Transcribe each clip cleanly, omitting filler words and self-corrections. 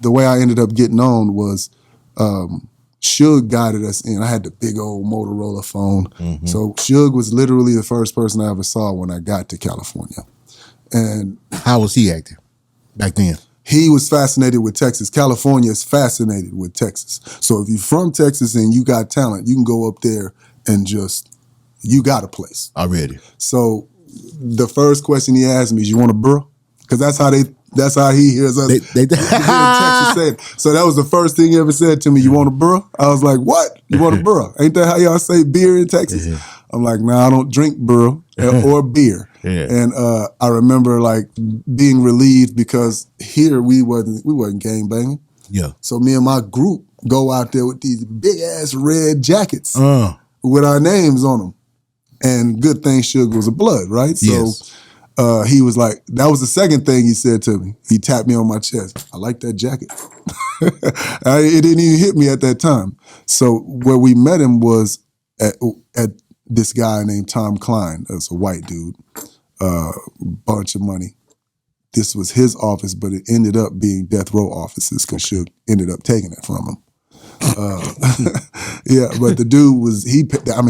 the way I ended up getting on was Suge guided us in. I had the big old Motorola phone. Mm-hmm. So Suge was literally the first person I ever saw when I got to California. And how was he acting back then? He was fascinated with Texas. California is fascinated with Texas. So if you're from Texas and you got talent, you can go up there and you got a place. Already. So the first question he asked me is, you want a bro? Because that's how he hears us. They Texas say it. So that was the first thing he ever said to me, you want a bro? I was like, what? You want a bro? Ain't that how y'all say beer in Texas? Yeah. I'm like, nah, I don't drink bro or beer. Yeah. And I remember like being relieved because here we wasn't gang banging. Yeah. So me and my group go out there with these big ass red jackets with our names on them. And good thing Suge was a blood, right? Yes. So he was like, that was the second thing he said to me. He tapped me on my chest. I like that jacket. It didn't even hit me at that time. So where we met him was at this guy named Tom Klein. That's a white dude, bunch of money. This was his office, but it ended up being death row offices because Suge ended up taking it from him. Yeah, but the dude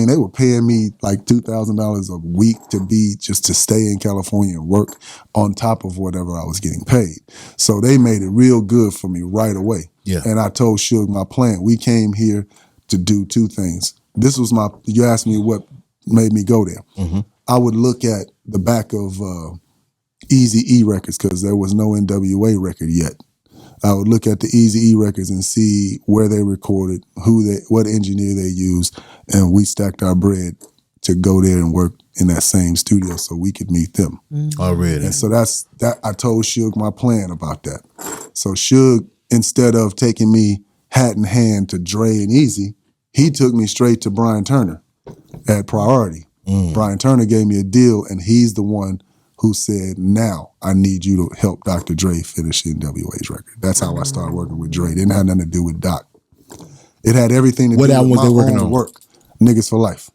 they were paying me like $2,000 a week to stay in California and work on top of whatever I was getting paid. So they made it real good for me right away. Yeah. And I told Suge my plan. We came here to do two things. You asked me what made me go there. Mm-hmm. I would look at the back of Eazy-E records because there was no NWA record yet. I would look at the Eazy-E records and see where they recorded, what engineer they used, and we stacked our bread to go there and work in that same studio so we could meet them. Already. And so that's that. I told Suge my plan about that. So Suge, instead of taking me hat in hand to Dre and Eazy, he took me straight to Brian Turner at Priority. Brian Turner gave me a deal, and he's the one who said, now I need you to help Dr. Dre finish NWA's record. That's how I started working with Dre. It didn't have nothing to do with Doc. It had everything to do with my own work. Niggas for Life.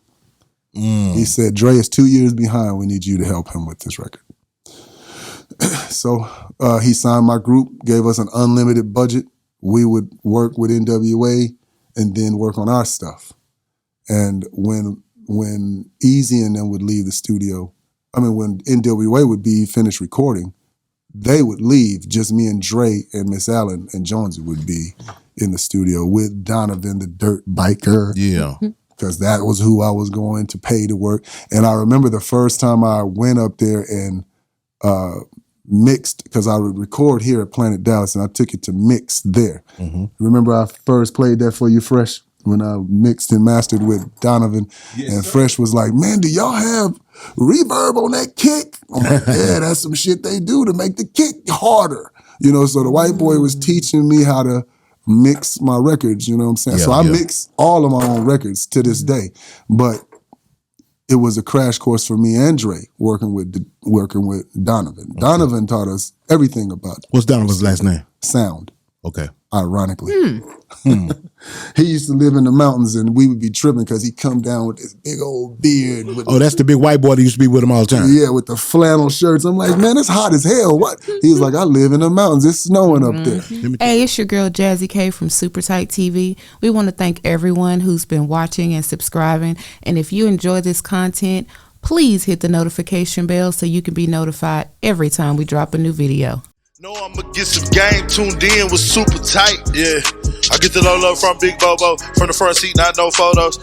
He said, Dre is 2 years behind. We need you to help him with this record. So he signed my group, gave us an unlimited budget. We would work with NWA and then work on our stuff. And when Eazy and them would leave the studio, when NWA would be finished recording, they would leave. Just me and Dre and Miss Allen and Jonesy would be in the studio with Donovan, the dirt biker. Yeah. Because that was who I was going to pay to work. And I remember the first time I went up there and mixed, because I would record here at Planet Dallas, and I took it to mix there. Mm-hmm. Remember I first played that for you, Fresh? When I mixed and mastered with Donovan, and Fresh was like, man, do y'all have reverb on that kick? I'm like, yeah, that's some shit they do to make the kick harder. So the white boy was teaching me how to mix my records, you know what I'm saying? So I mix all of my own records to this day. But it was a crash course for me and Dre working with Donovan. Donovan taught us everything about it. What's Donovan's last name? Sound. Okay. Ironically. He used to live in the mountains, and we would be tripping because he'd come down with this big old beard. That's the big white boy that used to be with him all the time. Yeah, with the flannel shirts. I'm like, man, it's hot as hell. What? He was like, I live in the mountains. It's snowing up there. Hey, it's your girl Jazzy K from Super Tight TV. We want to thank everyone who's been watching and subscribing. And if you enjoy this content, please hit the notification bell so you can be notified every time we drop a new video. Know I'ma get some game tuned in with Super Tight. Yeah, I get the low from Big Bobo from the front seat, not no photos.